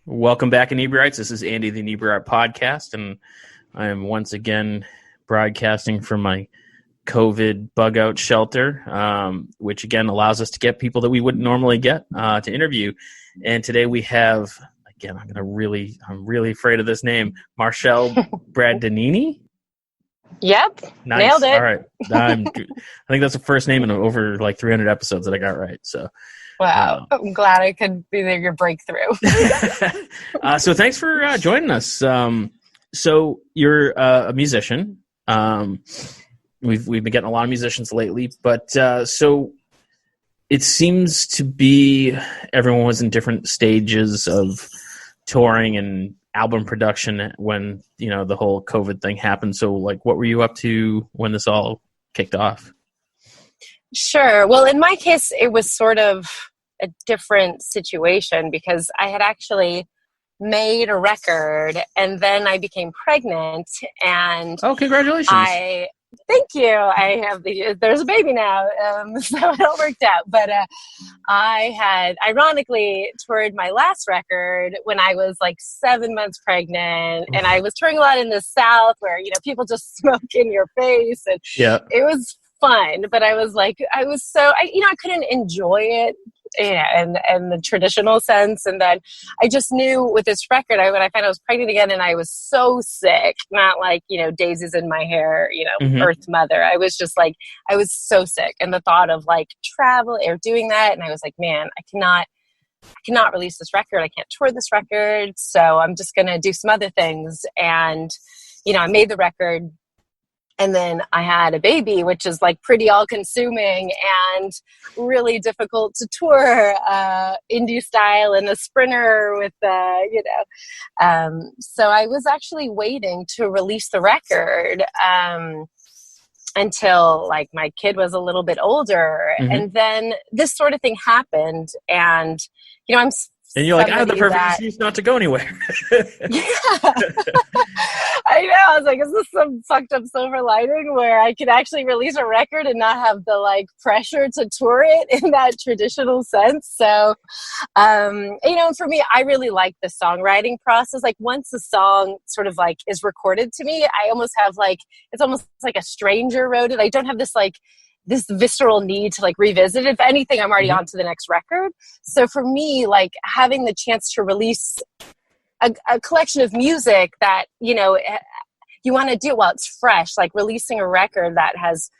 Welcome back, Inebri-arts. This is Andy, the Inebri-art podcast, and I am once again broadcasting from my COVID bug-out shelter, which again allows us to get people that we wouldn't normally get to interview. And today we have, again, I'm really afraid of this name, Marchelle Bradanini. Yep, Nice. Nailed it. All right, I think that's the first name in over like 300 episodes that I got right. So. Wow. I'm glad I could be your breakthrough. So thanks for joining us. So you're a musician. We've been getting a lot of musicians lately, but so it seems to be everyone was in different stages of touring and album production when, the whole COVID thing happened. So like, what were you up to when this all kicked off? Sure. Well, in my case, it was sort of a different situation because I had actually made a record and then I became pregnant and congratulations. Thank you. I have there's a baby now. So it all worked out. But I had ironically toured my last record when I was like 7 months pregnant and I was touring a lot in the South where, people just smoke in your face and it was fun, but I couldn't enjoy it, in the traditional sense. And then I just knew with this record, when I found I was pregnant again and I was so sick, not like, daisies in my hair, Earth Mother. I was just like, I was so sick. And the thought of like travel or doing that. And I was like, man, I cannot release this record. I can't tour this record. So I'm just going to do some other things. And, I made the record. And then I had a baby, which is like pretty all-consuming and really difficult to tour, indie style in a Sprinter with, So I was actually waiting to release the record until like my kid was a little bit older. Mm-hmm. And then this sort of thing happened. And, I'm and you're like, I have the perfect excuse not to go anywhere. Yeah. I know. I was like, is this some fucked up silver lining where I could actually release a record and not have the like pressure to tour it in that traditional sense? So, for me, I really like the songwriting process. Like once the song sort of like is recorded to me, I almost have like, it's almost like a stranger wrote it. I don't have this visceral need to like revisit it. If anything, I'm already on to the next record. So for me, like having the chance to release a collection of music that, you want to do while it's fresh, like releasing a record that has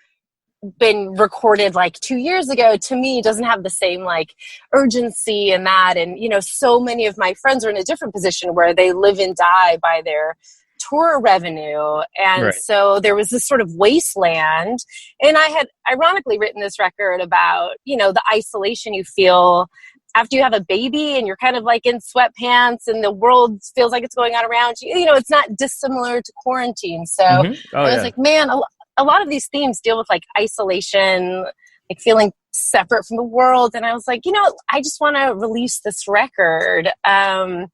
been recorded like 2 years ago, to me doesn't have the same like urgency in that. And, so many of my friends are in a different position where they live and die by their tour revenue. And so there was this sort of wasteland. And I had ironically written this record about, the isolation you feel after you have a baby and you're kind of like in sweatpants and the world feels like it's going on around you. It's not dissimilar to quarantine. So I was like, man, a lot of these themes deal with like isolation, like feeling separate from the world. And I was like, I just want to release this record. I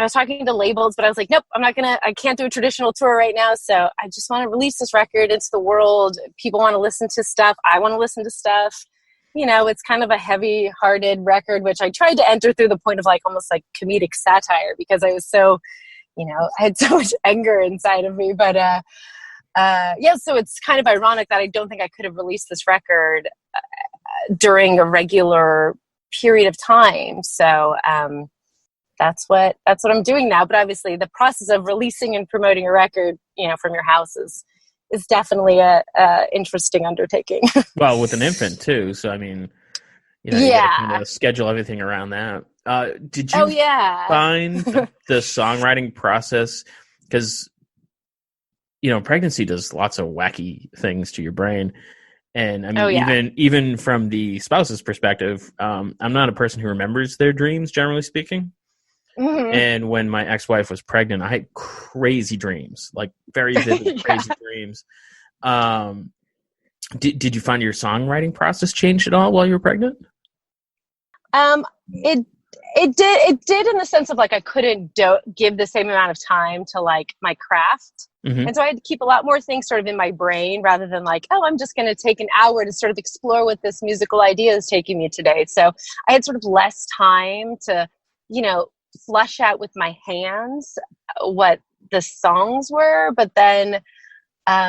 was talking to labels, but I was like, nope, I can't do a traditional tour right now. So I just want to release this record into the world. People want to listen to stuff. I want to listen to stuff. It's kind of a heavy-hearted record, which I tried to enter through the point of like almost like comedic satire because I was so, I had so much anger inside of me. But so it's kind of ironic that I don't think I could have released this record during a regular period of time. So that's what I'm doing now. But obviously the process of releasing and promoting a record, from your house is definitely a interesting undertaking. Well, with an infant too. So, I mean, you gotta kind of schedule everything around that. Did you find the songwriting process? Because, pregnancy does lots of wacky things to your brain. And I mean, even from the spouse's perspective, I'm not a person who remembers their dreams, generally speaking. Mm-hmm. And when my ex-wife was pregnant, I had crazy dreams, like very vivid, crazy dreams. Did you find your songwriting process changed at all while you were pregnant? It did in the sense of like I couldn't give the same amount of time to like my craft. Mm-hmm. And so I had to keep a lot more things sort of in my brain rather than like, oh, I'm just going to take an hour to sort of explore what this musical idea is taking me today. So I had sort of less time to, flush out with my hands what the songs were, but then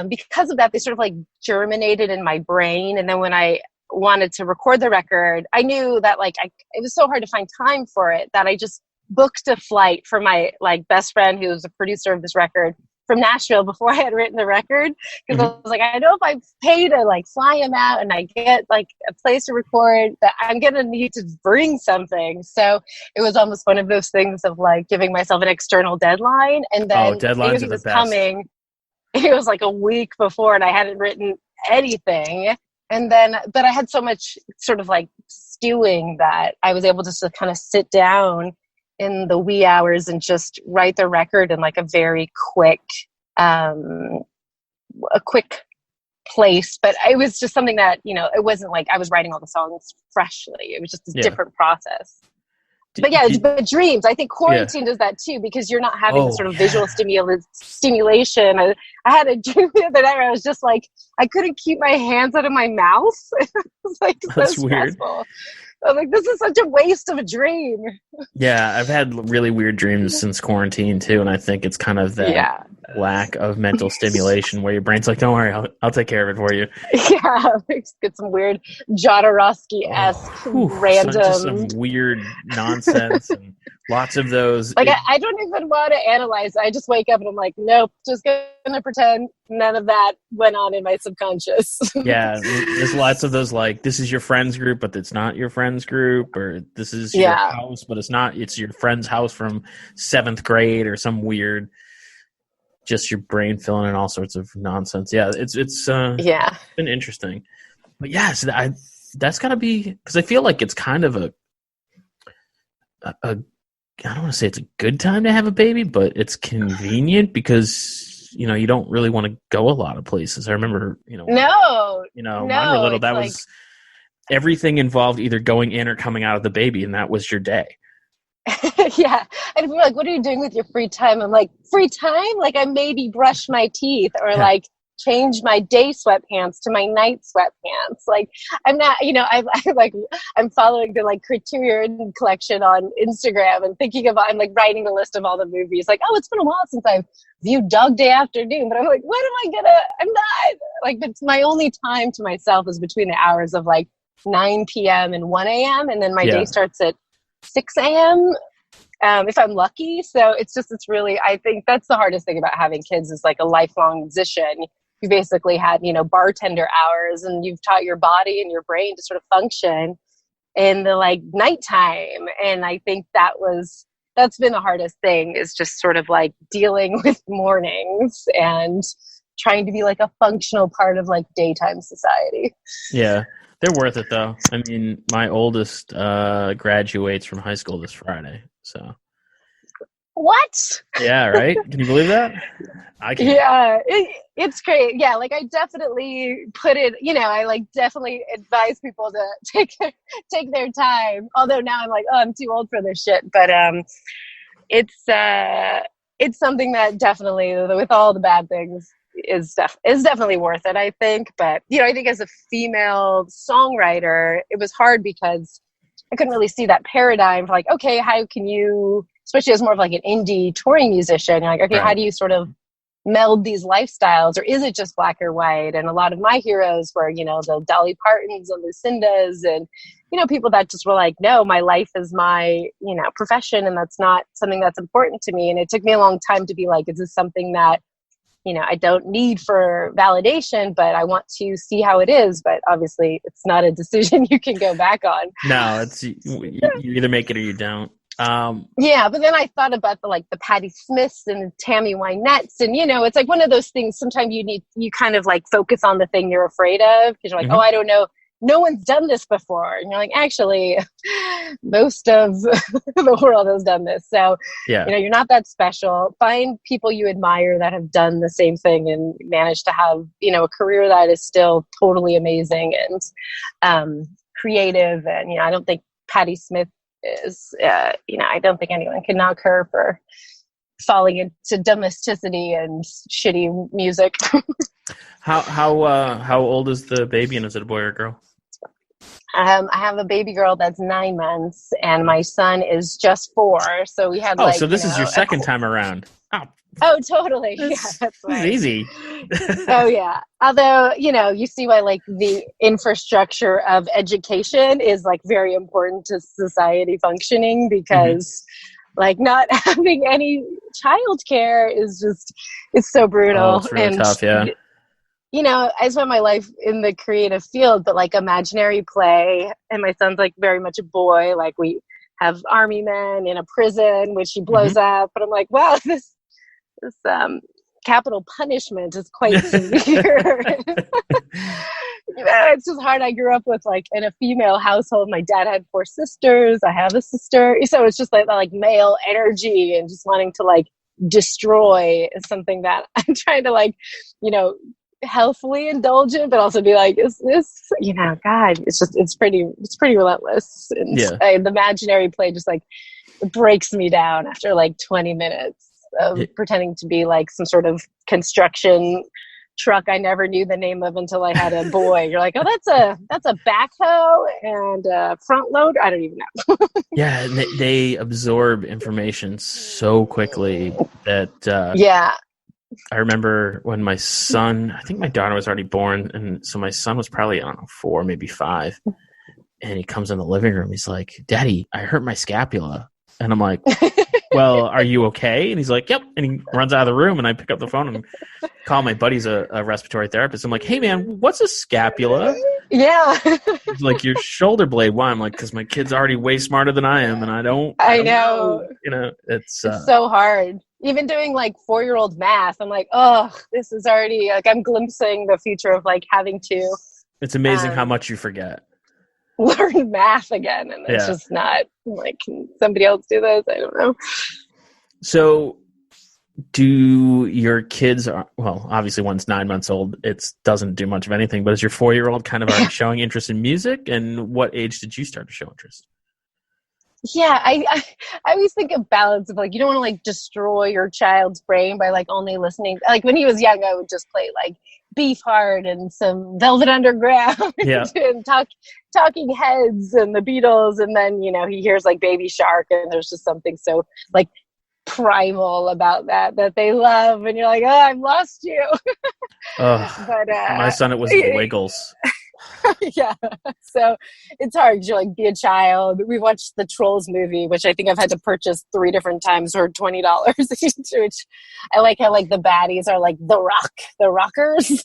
because of that, they sort of like germinated in my brain. And then when I wanted to record the record, I knew that like it was so hard to find time for it that I just booked a flight for my like best friend who was a producer of this record from Nashville before I had written the record, because I was like, I know if I pay to like fly him out and I get like a place to record, that I'm gonna need to bring something. So it was almost one of those things of like giving myself an external deadline, and then deadlines are the best. Coming. It was like a week before, and I hadn't written anything. And then, but I had so much sort of like stewing that I was able to kind of sit down in the wee hours and just write the record in like a very quick place. But it was just something that, you know, it wasn't like I was writing all the songs freshly. It was just a different process. But dreams, I think quarantine does that too, because you're not having the sort of visual stimulation. I had a dream the other night where I was just like, I couldn't keep my hands out of my mouth. It was like That's so weird. Stressful. I was like, this is such a waste of a dream. Yeah, I've had really weird dreams since quarantine too, and I think it's kind of that lack of mental stimulation where your brain's like, don't worry, I'll take care of it for you. Yeah, get some weird Jodorowsky-esque random... Just some weird nonsense and lots of those. Like, I don't even want to analyze. I just wake up and I'm like, nope, just going to pretend none of that went on in my subconscious. Yeah, there's lots of those, like, this is your friend's group, but it's not your friend's group, or this is your house, but it's not. It's your friend's house from 7th grade, or some weird, just your brain filling in all sorts of nonsense. Yeah, it's been interesting. But yeah, so that's got to be, because I feel like it's kind of a I don't want to say it's a good time to have a baby, but it's convenient because, you know, you don't really want to go a lot of places. I remember, when mine were little, that was everything involved either going in or coming out of the baby, and that was your day. Yeah. And people are like, what are you doing with your free time? I'm like, free time? Like, I maybe brush my teeth or like change my day sweatpants to my night sweatpants. Like, I'm not, I'm following the like Criterion collection on Instagram and thinking about, I'm like writing a list of all the movies. Like, oh, it's been a while since I've viewed Dog Day Afternoon, but I'm like, I'm not, like, it's my only time to myself is between the hours of like 9 p.m. and 1 a.m. And then my day starts at 6 a.m. If I'm lucky. So it's really, I think that's the hardest thing about having kids is like a lifelong musician. You basically had, bartender hours, and you've taught your body and your brain to sort of function in the like nighttime. And I think that's been the hardest thing, is just sort of like dealing with mornings and trying to be like a functional part of like daytime society. Yeah. They're worth it though. I mean, my oldest graduates from high school this Friday, so. What? Yeah, right? Can you believe that? I can. Yeah, it's great. Yeah, like I definitely put it, I like definitely advise people to take their time. Although now I'm like, oh, I'm too old for this shit. But it's something that definitely, with all the bad things, is definitely worth it, I think. But, I think as a female songwriter, it was hard because I couldn't really see that paradigm for like, okay, how can you, especially as more of like an indie touring musician, you're like, okay, how do you sort of meld these lifestyles, or is it just black or white? And a lot of my heroes were, the Dolly Partons and Lucindas and, people that just were like, no, my life is my, profession, and that's not something that's important to me. And it took me a long time to be like, is this something that, I don't need for validation, but I want to see how it is. But obviously it's not a decision you can go back on. No, it's you either make it or you don't. But then I thought about the Patti Smiths and Tammy Wynettes, and it's like one of those things. Sometimes you kind of like focus on the thing you're afraid of, because you're like, oh, I don't know, no one's done this before, and you're like, actually, most of the world has done this. So you're not that special. Find people you admire that have done the same thing and managed to have a career that is still totally amazing and creative. And I don't think Patti Smith is, I don't think anyone can knock her for falling into domesticity and shitty music. How old is the baby, and is it a boy or a girl? I have a baby girl that's 9 months, and my son is just 4. So we had so this is your second time around. Oh, totally. That's right. It's easy. Oh, yeah. Although, you see why the infrastructure of education is very important to society functioning, because not having any childcare is it's so brutal. Oh, it's really tough, yeah. I spent my life in the creative field, but imaginary play, and my son's very much a boy. We have army men in a prison, which he blows up. But I'm wow, this capital punishment is quite severe. It's just hard. I grew up with in a female household. My dad had 4 sisters. I have a sister. So it's just male energy and just wanting to destroy is something that I'm trying to healthfully indulge in, but also be is this, God, it's pretty relentless. And the imaginary play just breaks me down after 20 minutes of pretending to be some sort of construction truck I never knew the name of until I had a boy. You're oh, that's a backhoe and a front load. I don't even know. Yeah, and they absorb information so quickly that I remember when my son, I think my daughter was already born, and so my son was probably, 4, maybe 5, and he comes in the living room. He's like, "Daddy, I hurt my scapula." And I'm like, "Well, are you okay?" And he's like, "Yep." And he runs out of the room, and I pick up the phone and call my buddy's a respiratory therapist. I'm like, "Hey, man, what's a scapula?" Yeah. He's like, "Your shoulder blade." Why? I'm like, "Because my kid's already way smarter than I am, and I don't know. It's so hard. Even doing 4-year-old math, I'm oh, this is already I'm glimpsing the future of having to. It's amazing how much you forget. Learn math again, and it's just not can somebody else do this? I don't know. So, do your kids? Obviously, one's 9 months old. It doesn't do much of anything. But is your 4-year-old kind of already showing interest in music? And what age did you start to show interest? Yeah, I always think of balance of you don't want to destroy your child's brain by only listening. When he was young, I would just play Beefheart and some Velvet Underground and Talking Heads and the Beatles, and then he hears Baby Shark, and there's just something so primal about that they love, and you're oh, I've lost you. But my son, it was the Wiggles. Yeah, so it's hard because you're be a child. We watched the Trolls movie, which I think I've had to purchase 3 different times for $20 each, which I like how the baddies are the rockers.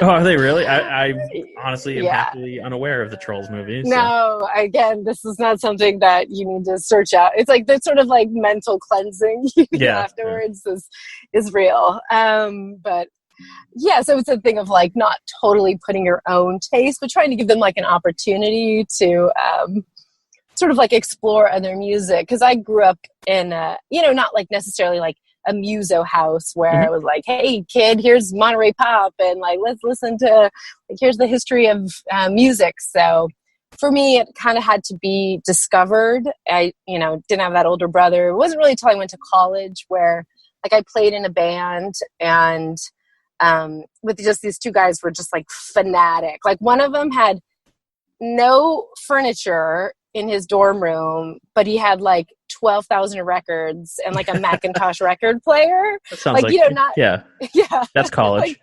Oh, are they really? I honestly am happily unaware of the Trolls movie. So. No, again, this is not something that you need to search out. It's the sort of mental cleansing afterwards is real. But yeah, so it's a thing of not totally putting your own taste, but trying to give them an opportunity to sort of explore other music. Because I grew up in not necessarily a muso house where it was hey kid, here's Monterey Pop, and let's listen to here's the history of music. So for me, it kind of had to be discovered. I didn't have that older brother. It wasn't really until I went to college where I played in a band, and with just these 2 guys were just fanatic. One of them had no furniture in his dorm room, but he had 12,000 records and a Macintosh record player. That sounds that's college.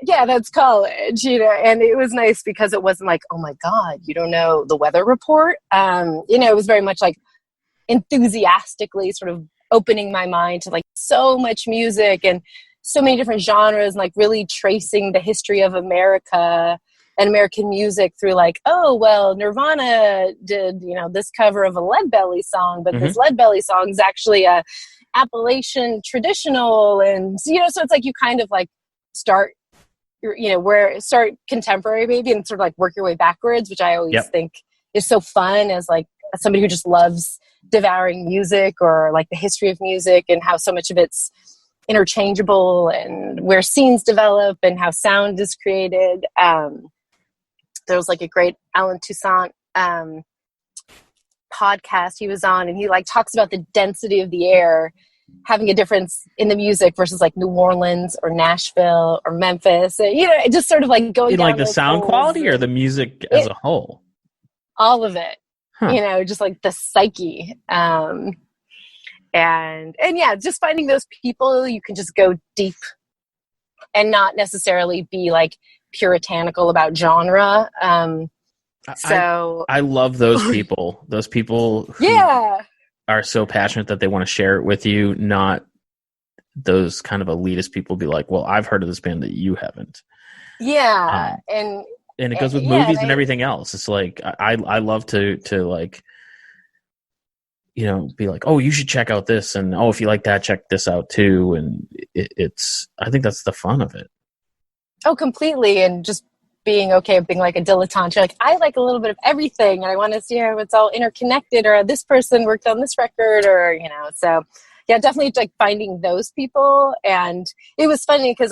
That's college, and it was nice because it wasn't oh my God, you don't know the weather report. It was very much enthusiastically sort of opening my mind to so much music and so many different genres, and really tracing the history of America and American music through Nirvana did this cover of a Leadbelly song, but this Leadbelly song is actually a Appalachian traditional, and so it's you kind of start start contemporary maybe and sort of work your way backwards, which I always think is so fun as somebody who just loves devouring music or the history of music and how so much of it's interchangeable and where scenes develop and how sound is created. There was a great Alan Toussaint podcast he was on, and he talks about the density of the air having a difference in the music versus New Orleans or Nashville or Memphis. It just sort of going in down the sound quality or the music as a whole. all of it, just like the psyche. And yeah, just finding those people you can just go deep and not necessarily be like puritanical about genre. I love those people. Those people who are so passionate that they want to share it with you, not those kind of elitist people be like, well, I've heard of this band that you haven't. Yeah. And it goes with movies and everything else. It's like, I love to like, be like, oh, you should check out this. And, oh, if you like that, check this out too. And I think that's the fun of it. Oh, completely. And just being okay with being like a dilettante. You're like, I like a little bit of everything, and I want to see how it's all interconnected, or this person worked on this record, or, so yeah, definitely like finding those people. And it was funny because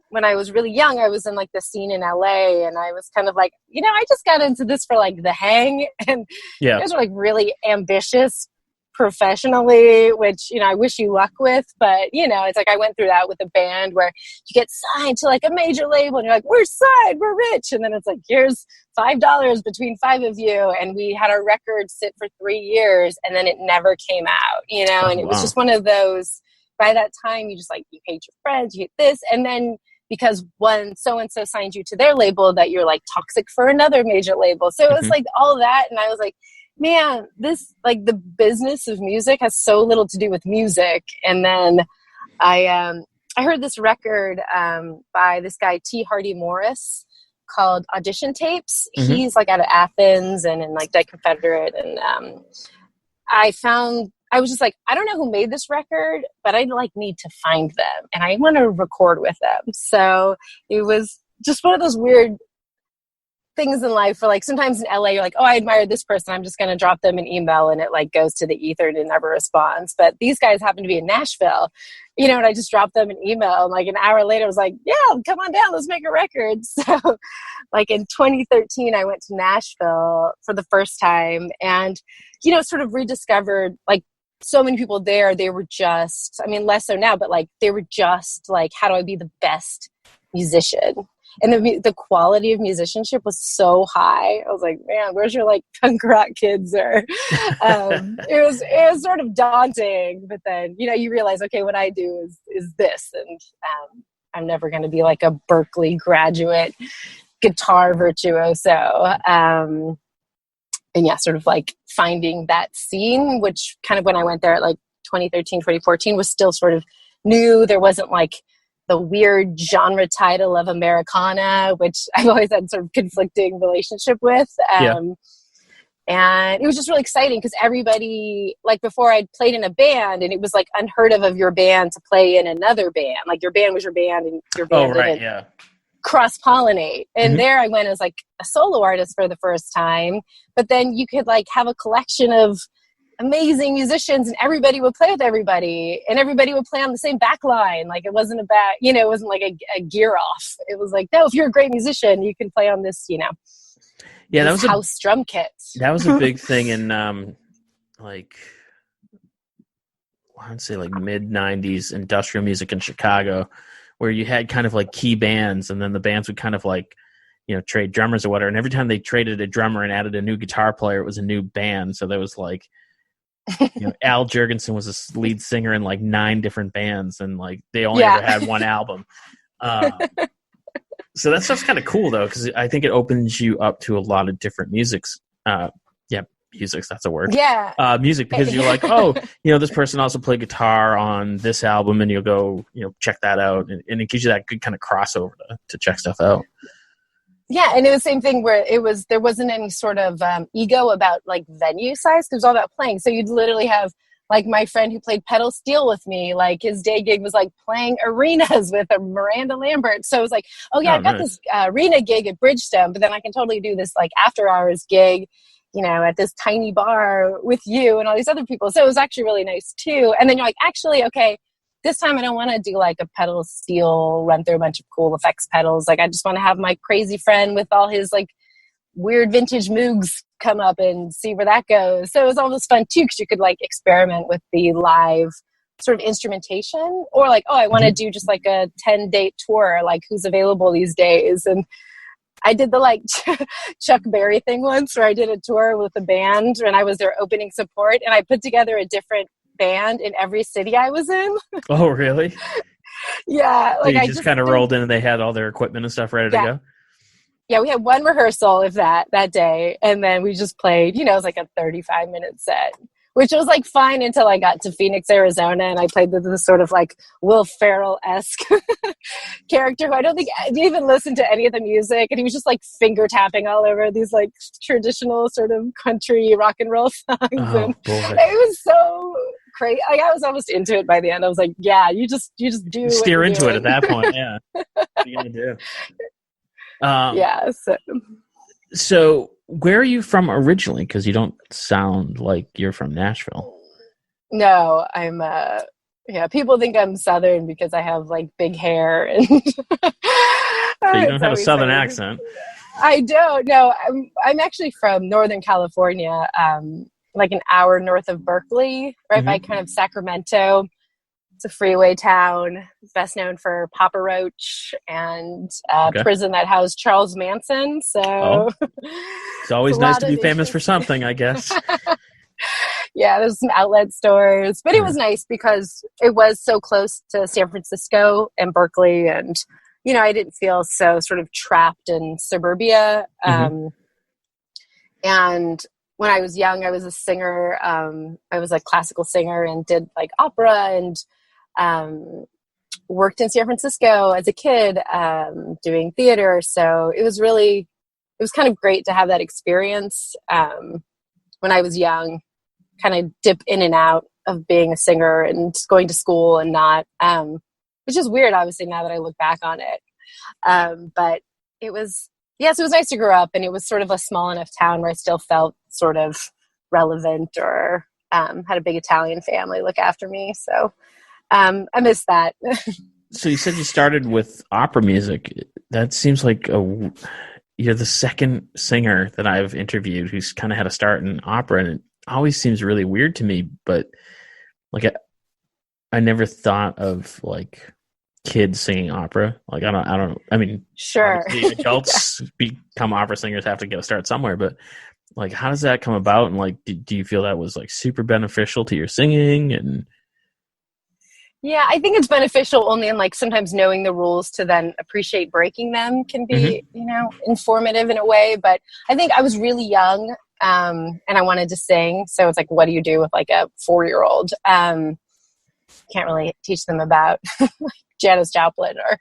when I was really young, I was in like the scene in LA, and I was kind of like, I just got into this for like the hang, and you guys are like really ambitious professionally, which, I wish you luck with, but it's like I went through that with a band where you get signed to like a major label and you're like, we're signed, we're rich, and then it's like, here's $5 between 5 of you, and we had our record sit for 3 years and then it never came out, and it was just one of those, by that time you just like, you hate your friends, you hate this, and then because one so-and-so signed you to their label, that you're like toxic for another major label. So it was like all that, and I was like, man, this, like, the business of music has so little to do with music. And then I heard this record by this guy T. Hardy Morris called Audition Tapes. He's like out of Athens and in like Dead Confederate. And I was just like, I don't know who made this record, but I like need to find them and I want to record with them. So it was just one of those weird things in life where like sometimes in LA you're like, oh, I admire this person, I'm just going to drop them an email, and it like goes to the ether and it never responds. But these guys happen to be in Nashville, and I just dropped them an email, and like an hour later I was like, yeah, come on down, let's make a record. So like in 2013 I went to Nashville for the first time, and sort of rediscovered like so many people there. They were just, less so now, but like they were just like, how do I be the best musician? And the quality of musicianship was so high. I was like, man, where's your like punk rock kids? Or it was sort of daunting. But then, you realize, okay, what I do is this. And I'm never going to be like a Berklee graduate guitar virtuoso. And yeah, sort of like finding that scene, which kind of when I went there at like 2013, 2014 was still sort of new. There wasn't like the weird genre title of Americana, which I've always had sort of conflicting relationship with. And it was just really exciting because everybody, like before I'd played in a band, and it was like unheard of your band to play in another band. Like your band was your band and your band didn't cross-pollinate. And there I went as like a solo artist for the first time. But then you could like have a collection of amazing musicians, and everybody would play with everybody, and everybody would play on the same back line. Like it wasn't about, it wasn't like a gear off. It was like, no, if you're a great musician, you can play on this, yeah, that was house drum kit. That was a big thing in like, I'd say like mid 90s industrial music in Chicago, where you had kind of like key bands, and then the bands would kind of like, trade drummers or whatever. And every time they traded a drummer and added a new guitar player, it was a new band. So there was like, Al Jurgensen was a lead singer in like 9 different bands, and like they only ever had one album. So that stuff's kind of cool though, because I think it opens you up to a lot of different musics. Music's, that's a word. Yeah. Music, because you're like, oh, this person also played guitar on this album, and you'll go, check that out, and it gives you that good kind of crossover to check stuff out. Yeah, and it was the same thing where there wasn't any sort of ego about like venue size, because it was all about playing. So you'd literally have like my friend who played pedal steel with me, like his day gig was like playing arenas with a Miranda Lambert. So it was like, oh yeah, I've got this arena gig at Bridgestone, but then I can totally do this like after hours gig, at this tiny bar with you and all these other people. So it was actually really nice too. And then you're like, actually, okay, this time I don't want to do like a pedal steel, run through a bunch of cool effects pedals. Like I just want to have my crazy friend with all his like weird vintage Moogs come up and see where that goes. So it was almost fun too, because you could like experiment with the live sort of instrumentation, or like, oh, I want to do just like a 10-date tour, like who's available these days. And I did the like Chuck Berry thing once where I did a tour with a band when I was their opening support, and I put together a different band in every city I was in. Oh, really? Yeah. So you just kind of rolled in and they had all their equipment and stuff ready to go? Yeah, we had one rehearsal, if that day, and then we just played, it was like a 35-minute set, which was like fine until I got to Phoenix, Arizona, and I played this sort of like Will Ferrell-esque character who I don't think I didn't even listen to any of the music, and he was just like finger tapping all over these like traditional sort of country rock and roll songs. Oh, and boy. It was so crazy. Like, I was almost into it by the end. I was like, yeah, you just do steer into doing. It at that point. Yeah. What are you gonna do? Yeah. So where are you from originally? Because you don't sound like you're from Nashville. No, I'm people think I'm Southern because I have like big hair and so you don't have a Southern accent. I don't. No, I'm actually from Northern California, like an hour north of Berkeley, right by kind of Sacramento. It's a freeway town, best known for Papa Roach and prison that housed Charles Manson. So it's always nice to be famous for something, I guess. Yeah, there's some outlet stores, but it was nice because it was so close to San Francisco and Berkeley, and I didn't feel so sort of trapped in suburbia. And when I was young, I was a singer. I was a classical singer and did like opera and worked in San Francisco as a kid doing theater. So it was kind of great to have that experience when I was young, kind of dip in and out of being a singer and going to school and not, which is weird, obviously, now that I look back on it. But it was, so it was nice to grow up, and it was sort of a small enough town where I still felt sort of relevant, or had a big Italian family look after me. So I miss that. So you said you started with opera music. That seems like you're the second singer that I've interviewed who's kind of had a start in opera, and it always seems really weird to me. But like, I never thought of like kids singing opera. Like, I don't. I mean, sure, adults become opera singers, have to get a start somewhere. But like, how does that come about? And like, do you feel that was like super beneficial to your singing? And yeah, I think it's beneficial only in like sometimes knowing the rules to then appreciate breaking them can be, informative in a way. But I think I was really young and I wanted to sing. So it's like, what do you do with like a 4-year-old? Can't really teach them about Janis Joplin or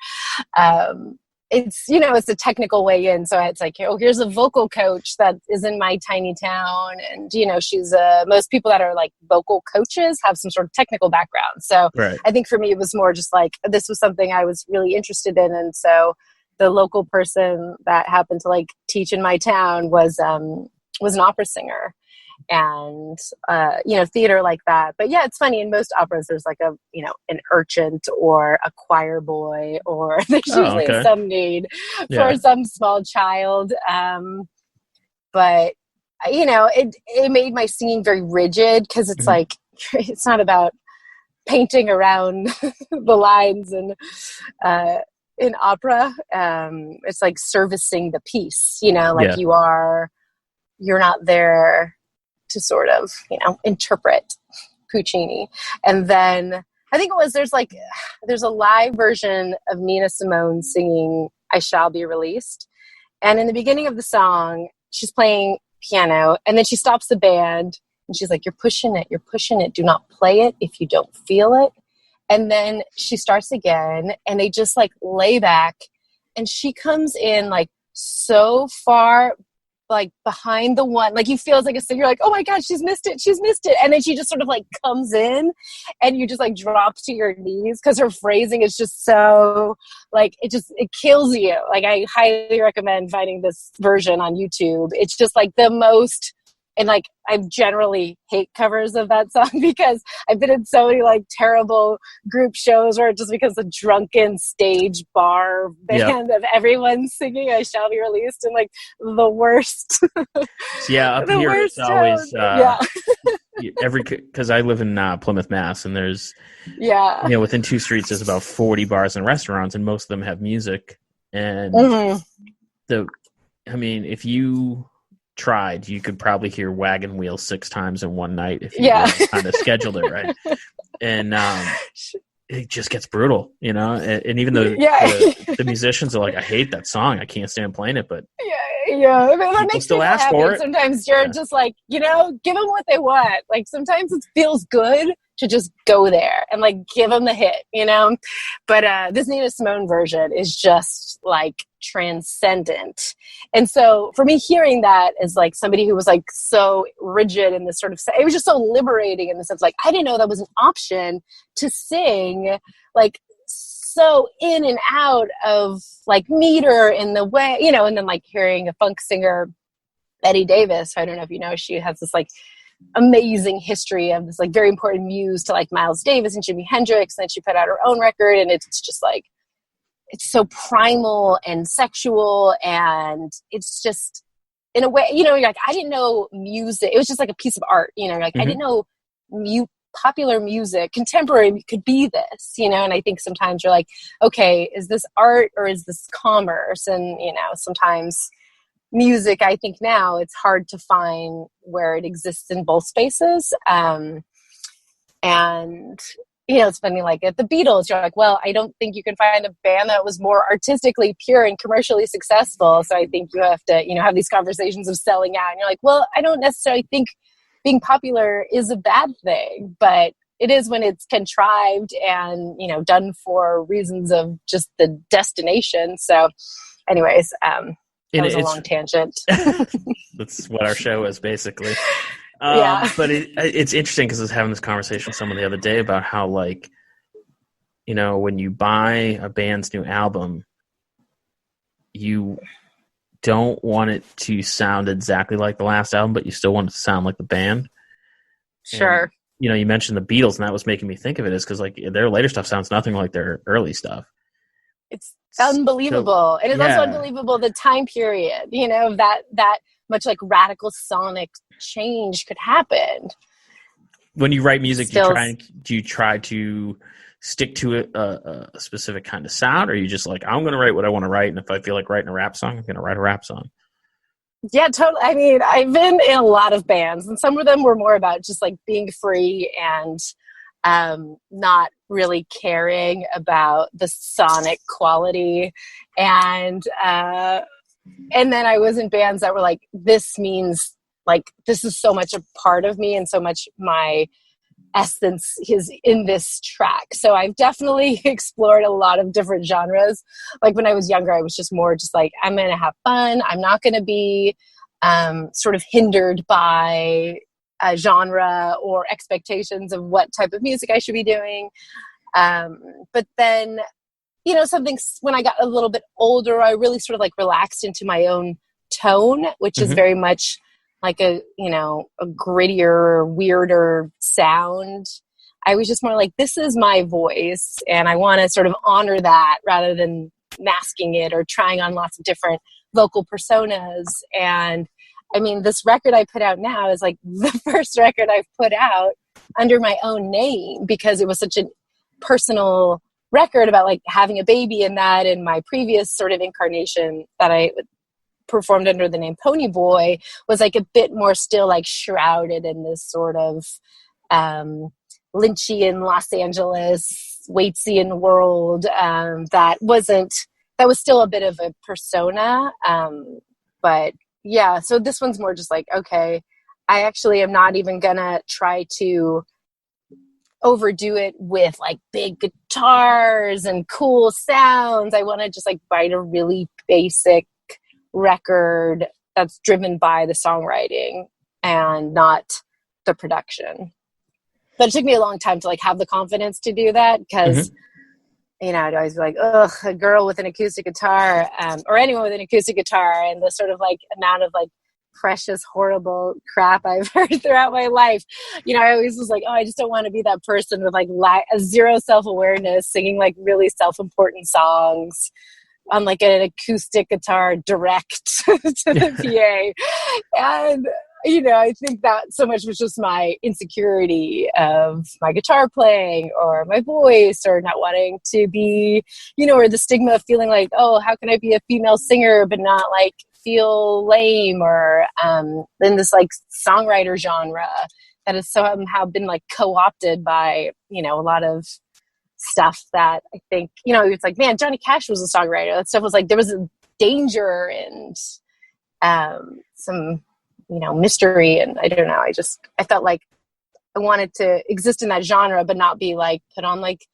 it's, it's a technical way in. So it's like, here's a vocal coach that is in my tiny town. And, she's most people that are like vocal coaches have some sort of technical background. So I think for me, it was more just like, this was something I was really interested in. And so the local person that happened to like teach in my town was an opera singer. And theater like that. But yeah, it's funny, in most operas there's like an urchin or a choir boy, or there's usually some need for some small child, but it made my singing very rigid, because it's like, it's not about painting around the lines, and in opera it's like servicing the piece, you're not there to sort of, interpret Puccini. And then I think there's a live version of Nina Simone singing I Shall Be Released. And in the beginning of the song, she's playing piano, and then she stops the band and she's like, you're pushing it. Do not play it if you don't feel it. And then she starts again, and they just like lay back, and she comes in like so far like behind the one, like you feel like you're like, oh my god, she's missed it, and then she just sort of like comes in, and you just like drop to your knees, because her phrasing is just so like, it kills you. Like, I highly recommend finding this version on YouTube. It's just like the most, and like, I generally hate covers of that song, because I've been in so many like terrible group shows where just because the drunken stage bar band of everyone singing I Shall Be Released, and like the worst. Up here it's always because I live in Plymouth, Mass, and there's within 2 streets there's about 40 bars and restaurants, and most of them have music, and I mean, if you tried, you could probably hear Wagon Wheel 6 times in one night if you really kind of scheduled it right. And it just gets brutal, you know? And even though the musicians are like, I hate that song, I can't stand playing it, but I mean, that makes still people ask happy. for it. Sometimes you're just like, you know, give them what they want. Like, sometimes it feels good to just go there and like give them the hit, you know? But this Nina Simone version is just like transcendent. And so for me, hearing that as like somebody who was like so rigid in this sort of, it was just so liberating in the sense, like, I didn't know that was an option to sing like so in and out of like meter in the way, you know, and then like hearing a funk singer, Betty Davis, I don't know if you know, she has this like amazing history of this like very important muse to like Miles Davis and Jimi Hendrix, and then she put out her own record, and it's just like, it's so primal and sexual, and it's just, in a way, you know, you're like, I didn't know music, it was just like a piece of art, you know, like I didn't know popular music, contemporary could be this, you know. And I think sometimes you're like, okay, is this art or is this commerce? And, you know, sometimes music, I think now it's hard to find where it exists in both spaces. And, you know, it's funny, like at the Beatles, you're like, well, I don't think you can find a band that was more artistically pure and commercially successful. So I think you have to, you know, have these conversations of selling out. And you're like, well, I don't necessarily think being popular is a bad thing, but it is when it's contrived and, you know, done for reasons of just the destination. So anyways, that was a long tangent. That's what our show is basically. But it's interesting because I was having this conversation with someone the other day about how, like, you know, when you buy a band's new album, you don't want it to sound exactly like the last album, but you still want it to sound like the band. Sure. And, you know, you mentioned the Beatles, and that was making me think of it, is because like their later stuff sounds nothing like their early stuff. It's unbelievable. And it's also unbelievable the time period, you know, that much like radical sonic change could happen. When you write music, do you try to stick to a specific kind of sound, or are you just like, I'm going to write what I want to write, and if I feel like writing a rap song, I'm going to write a rap song? Yeah, totally. I mean, I've been in a lot of bands, and some of them were more about just like being free and not really caring about the sonic quality. And then I was in bands that were like, this means like, this is so much a part of me and so much my essence is in this track. So I've definitely explored a lot of different genres. Like when I was younger, I was just more just like, I'm going to have fun. I'm not going to be sort of hindered by a genre or expectations of what type of music I should be doing. But then, you know, when I got a little bit older, I really sort of like relaxed into my own tone, which is very much like a, you know, a grittier, weirder sound. I was just more like, this is my voice, and I want to sort of honor that rather than masking it or trying on lots of different vocal personas. And I mean, this record I put out now is like the first record I've put out under my own name, because it was such a personal record about like having a baby in that. And my previous sort of incarnation that I performed under the name Pony Boy was like a bit more still like shrouded in this sort of Lynchian Los Angeles Waitsian world that was still a bit of a persona. But yeah, so this one's more just like, okay, I actually am not even gonna try to overdo it with like big guitars and cool sounds. I want to just like write a really basic record that's driven by the songwriting and not the production. But it took me a long time to like have the confidence to do that, because you know, I'd always be like, ugh, a girl with an acoustic guitar, or anyone with an acoustic guitar, and the sort of like amount of like precious, horrible crap I've heard throughout my life. You know, I always was like, oh, I just don't want to be that person with like zero self-awareness, singing like really self-important songs on like an acoustic guitar direct to the PA. And, you know, I think that so much was just my insecurity of my guitar playing or my voice, or not wanting to be, you know, or the stigma of feeling like, oh, how can I be a female singer but not like feel lame, or in this like songwriter genre that has somehow been like co-opted by, you know, a lot of stuff that I think, you know, it's like, man, Johnny Cash was a songwriter. That stuff was like, there was a danger and some, you know, mystery. And I don't know, I felt like I wanted to exist in that genre, but not be like put on like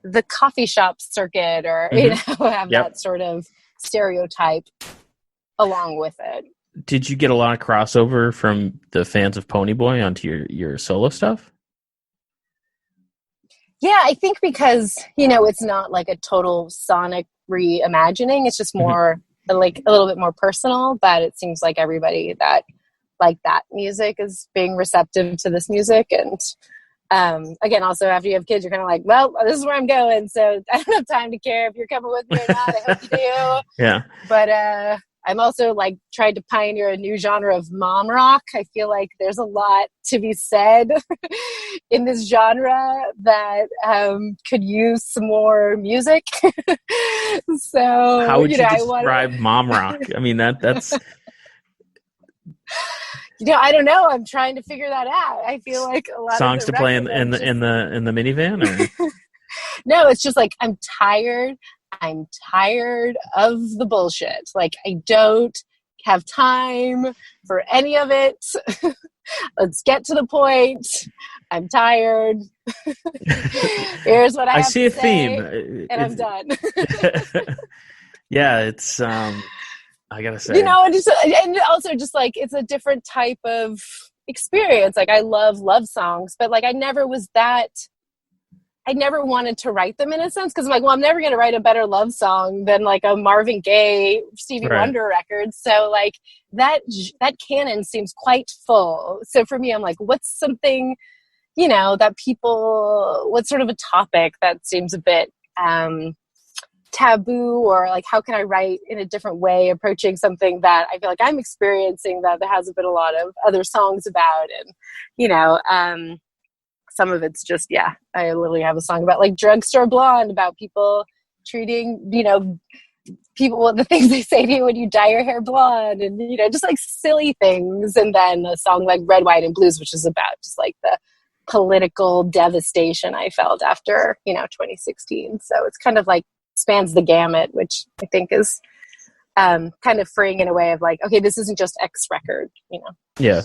the coffee shop circuit or, you know, have that sort of stereotype along with it. Did you get a lot of crossover from the fans of Ponyboy onto your solo stuff? Yeah, I think because, you know, it's not like a total sonic reimagining. It's just more like a little bit more personal, but it seems like everybody that like that music is being receptive to this music. And again, also after you have kids, you're kind of like, well, this is where I'm going. So I don't have time to care if you're coming with me or not. I hope you do. Yeah. But I'm also like trying to pioneer a new genre of mom rock. I feel like there's a lot to be said in this genre that could use some more music. So how would you describe mom rock? I mean, that's you know, I don't know. I'm trying to figure that out. I feel like a lot songs of the to play in the minivan. Or? No, it's just like I'm tired of the bullshit. Like I don't have time for any of it. Let's get to the point. I'm tired. Here's what I see a theme, and I'm done. Yeah, it's I gotta say, you know, and also just like it's a different type of experience. Like I love songs, but like I never wanted to write them in a sense, because I'm like, well, I'm never going to write a better love song than like a Marvin Gaye, Stevie Wonder record. So like that canon seems quite full. So for me, I'm like, what's something, you know, that what's sort of a topic that seems a bit taboo, or like how can I write in a different way, approaching something that I feel like I'm experiencing that there hasn't been a lot of other songs about. And, you know, some of it's just, yeah, I literally have a song about like Drugstore Blonde, about people treating, you know, people, the things they say to you when you dye your hair blonde, and, you know, just like silly things. And then a song like Red, White, and Blues, which is about just like the political devastation I felt after, you know, 2016. So it's kind of like spans the gamut, which I think is kind of freeing in a way of like, okay, this isn't just X record, you know? Yeah.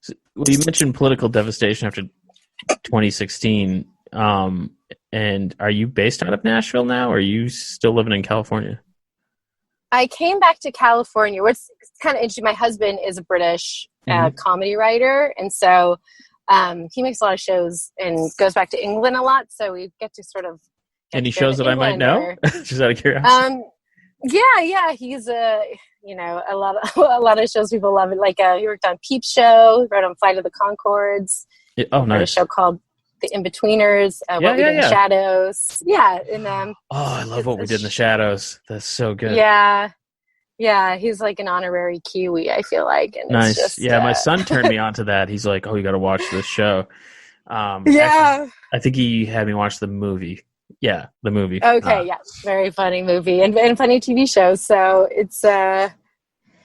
So, well, you mentioned political devastation after 2016, and are you based out of Nashville now, or are you still living in California? I came back to California. It's kind of interesting. My husband is a British comedy writer, and so he makes a lot of shows and goes back to England a lot, so we get to sort of any shows that England I might know? Just out of curiosity. Yeah, he's you know, a lot of shows people love it. Like he worked on Peep Show, he wrote on Flight of the Conchords. Oh, nice. A show called The In-Betweeners, What We Did in the Shadows. Yeah, and I love What We Did in the Shadows. That's so good. Yeah, he's like an honorary Kiwi, I feel like. And nice. It's just, my son turned me on to that. He's like, "Oh, you got to watch this show." Actually, I think he had me watch the movie. Yeah, the movie. Okay, very funny movie and funny TV show. So it's so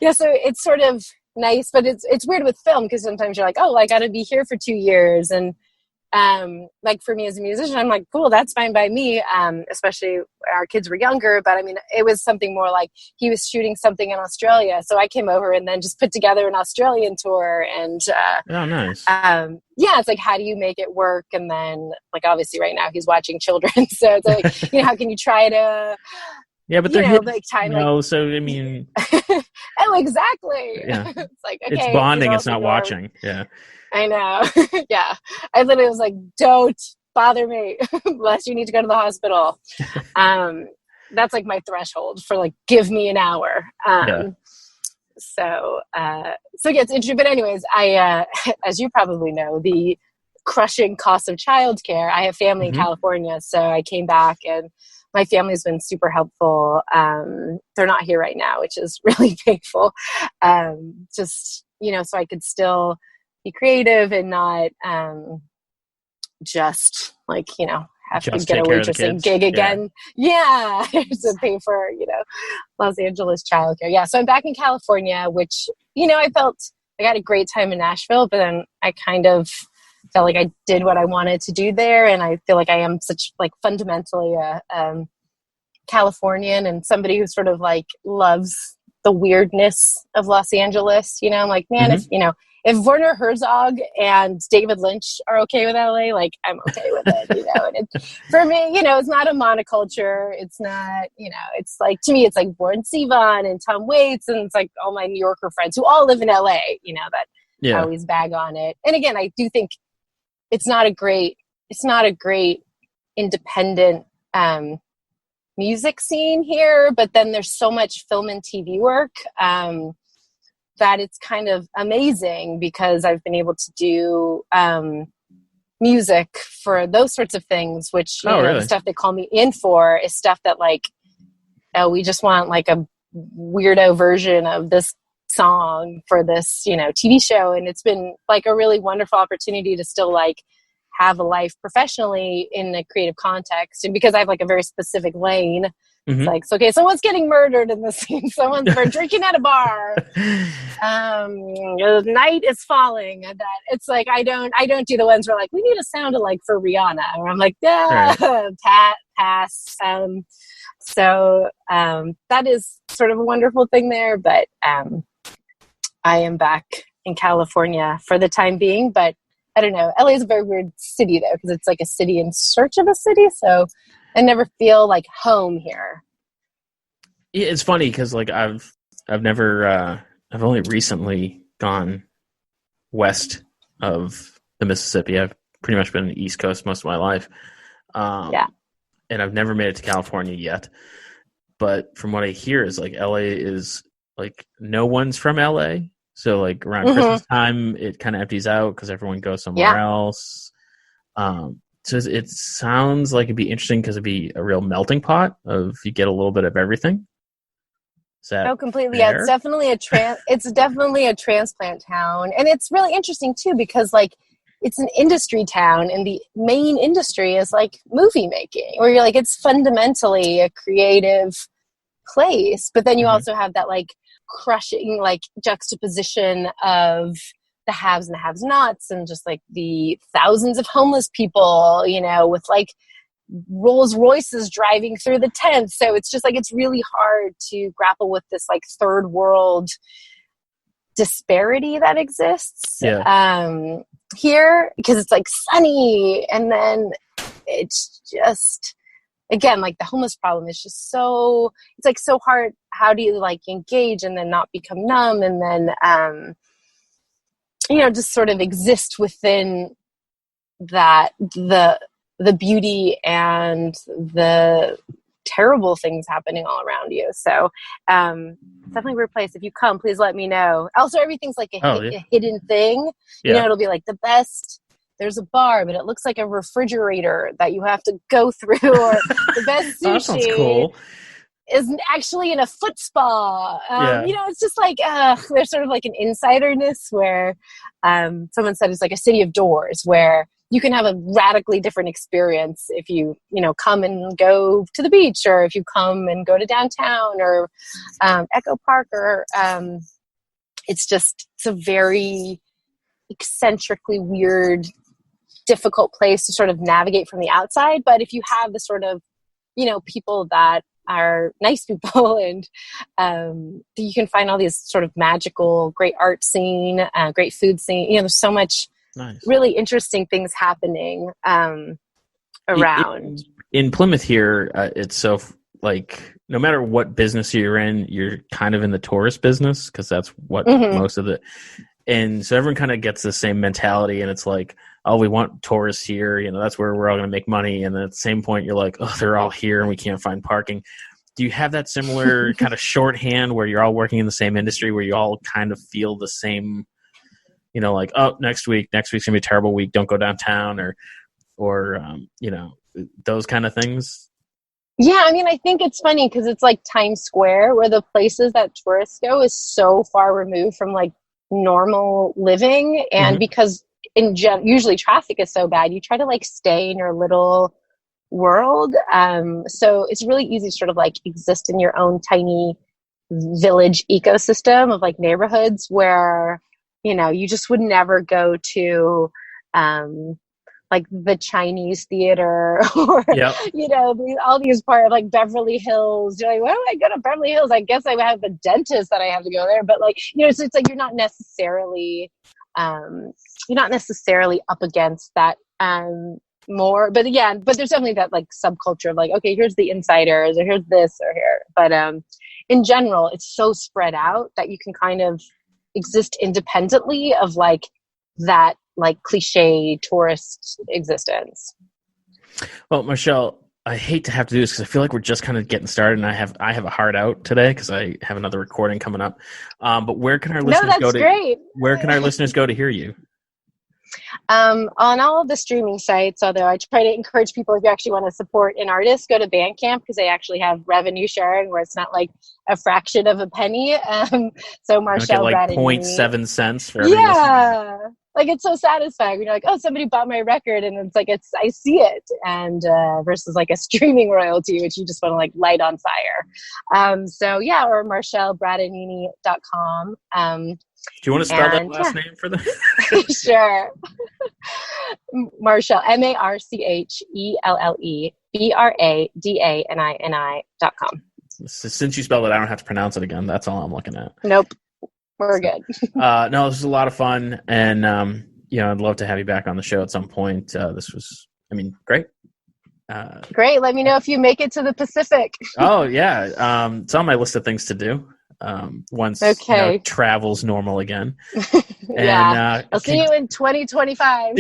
it's sort of nice, but it's weird with film, because sometimes you're like, oh, I got to be here for 2 years, and like for me as a musician, I'm like, cool, that's fine by me, especially when our kids were younger. But I mean, it was something more like he was shooting something in Australia, so I came over and then just put together an Australian tour. And oh, nice. It's like, how do you make it work? And then like obviously right now he's watching children, so it's like, you know, how can you try to but they're like time, no, like, so I mean oh, exactly. Yeah. It's like, okay, it's bonding, it's not watching. Yeah, I know. Yeah, I literally was like, don't bother me unless you need to go to the hospital. That's like my threshold for like, give me an hour. So yeah, it's interesting. But anyways, I as you probably know, the crushing cost of childcare. I have family in California, so I came back, and my family's been super helpful. They're not here right now, which is really painful. Just, you know, so I could still be creative and not just like, you know, have just to get a waitressing gig again. Yeah. To pay for, Los Angeles childcare. Yeah. So I'm back in California, which, I felt I got a great time in Nashville, but then I kind of felt like I did what I wanted to do there. And I feel like I am such like fundamentally a Californian and somebody who sort of like loves the weirdness of Los Angeles. I'm like, man, if Werner Herzog and David Lynch are okay with LA, like I'm okay with it, and for me, it's not a monoculture. It's not, it's like, to me, it's like Warren Zevon and Tom Waits. And it's like all my New Yorker friends who all live in LA, that always bag on it. And again, I do think it's not a great independent, music scene here, but then there's so much film and TV work, that it's kind of amazing because I've been able to do music for those sorts of things, which really? The stuff they call me in for is stuff that like, we just want like a weirdo version of this song for this, TV show. And it's been like a really wonderful opportunity to still like have a life professionally in a creative context. And because I have like a very specific lane, it's like, okay, someone's getting murdered in this scene. Someone's drinking at a bar. Night is falling. And that it's like, I don't do the ones where like, we need a sound alike for Rihanna. Or I'm like, pass. So that is sort of a wonderful thing there. But I am back in California for the time being. But I don't know. LA is a very weird city though, because it's like a city in search of a city. So I never feel like home here. Yeah, it's funny because like I've only recently gone west of the Mississippi. I've pretty much been on the East Coast most of my life. And I've never made it to California yet. But from what I hear is like LA is like no one's from LA. So like around Christmas time, it kind of empties out because everyone goes somewhere else. So it sounds like it'd be interesting because it'd be a real melting pot of you get a little bit of everything. Completely. Fair? Yeah, it's definitely a transplant town, and it's really interesting too because like it's an industry town, and the main industry is like movie making, where you're like it's fundamentally a creative place, but then you also have that like crushing like juxtaposition of the haves and the have-nots, and just like the thousands of homeless people, with like Rolls Royces driving through the tents. So it's just like, it's really hard to grapple with this like third world disparity that exists here, because it's like sunny, and then it's just, again, like the homeless problem is just it's like so hard. How do you like engage and then not become numb, and then just sort of exist within that, the beauty and the terrible things happening all around you. So definitely a weird place. If you come, please let me know. Also, everything's like a hidden thing. It'll be like the best. There's a bar, but it looks like a refrigerator that you have to go through. Or the best sushi that sounds cool. is actually in a foot spa. It's just like there's sort of like an insiderness where someone said it's like a city of doors, where you can have a radically different experience if you come and go to the beach, or if you come and go to downtown, or Echo Park, or it's a very eccentrically weird, difficult place to sort of navigate from the outside. But if you have the sort of people that are nice people, and you can find all these sort of magical, great art scene, great food scene. There's so much really interesting things happening around. In Plymouth here, it's so like no matter what business you're in, you're kind of in the tourist business, because that's what most of the. And so everyone kind of gets the same mentality, and it's like, oh, we want tourists here. That's where we're all going to make money. And then at the same point, you're like, oh, they're all here and we can't find parking. Do you have that similar kind of shorthand where you're all working in the same industry, where you all kind of feel the same, like, oh, next week's going to be a terrible week, don't go downtown, or those kind of things? Yeah, I mean, I think it's funny because it's like Times Square, where the places that tourists go is so far removed from like normal living, and because usually traffic is so bad, you try to like stay in your little world. So it's really easy to sort of like exist in your own tiny village ecosystem of like neighborhoods where, you know, you just would never go to like the Chinese theater or, you know, all these part of like Beverly Hills. You're like, why do I go to Beverly Hills? I guess I have a dentist that I have to go there. But like, you know, so it's like you're not necessarily up against that more. But yeah, but there's definitely that like subculture of like, okay, here's the insiders or here's this or here. But in general, it's so spread out that you can kind of exist independently of like that like cliche tourist existence. Well, Marchelle, I hate to have to do this because I feel like we're just kind of getting started, and I have a hard out today because I have another recording coming up. But where can our listeners go to? Great. Where can our listeners go to hear you? On all of the streaming sites, although I try to encourage people, if you actually want to support an artist, go to Bandcamp because they actually have revenue sharing where it's not like a fraction of a penny. So Marchelle Bradanini, 0.7 cents for every listener. Like it's so satisfying. You're like, oh, somebody bought my record, and it's like I see it, and versus like a streaming royalty, which you just want to like light on fire. So yeah, or MarchelleBradanini.com. Do you want to spell that last name for them? Sure. Marchelle, MarchelleBradanini.com. Since you spelled it, I don't have to pronounce it again. That's all I'm looking at. Nope. We're good. No, this was a lot of fun. And, I'd love to have you back on the show at some point. This was, great. Great. Let me know if you make it to the Pacific. Oh, yeah. It's on my list of things to do. Once travel's normal again. And, I'll see you in 2025.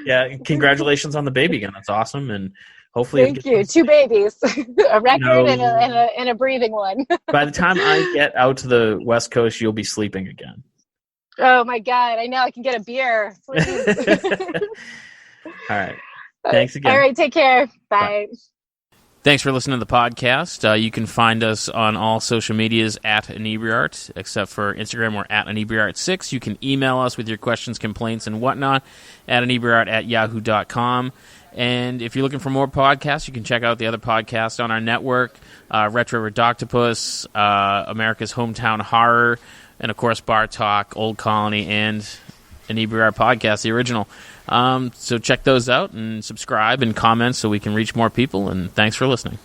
Yeah. Congratulations on the baby again. That's awesome. And hopefully, thank you. 2 babies, a record and a breathing one. By the time I get out to the West Coast, you'll be sleeping again. Oh my God. I know. I can get a beer. Please. All right. Thanks again. All right. Take care. Bye. Thanks for listening to the podcast. You can find us on all social medias at Inebri-art, except for Instagram, we're at Inebri-art6. You can email us with your questions, complaints, and whatnot at Inebri-art@yahoo.com. And if you're looking for more podcasts, you can check out the other podcasts on our network, Retro Redoctopus, America's Hometown Horror, and, of course, Bar Talk, Old Colony, and Inebri-art Podcast, the original. So check those out and subscribe and comment so we can reach more people, and thanks for listening.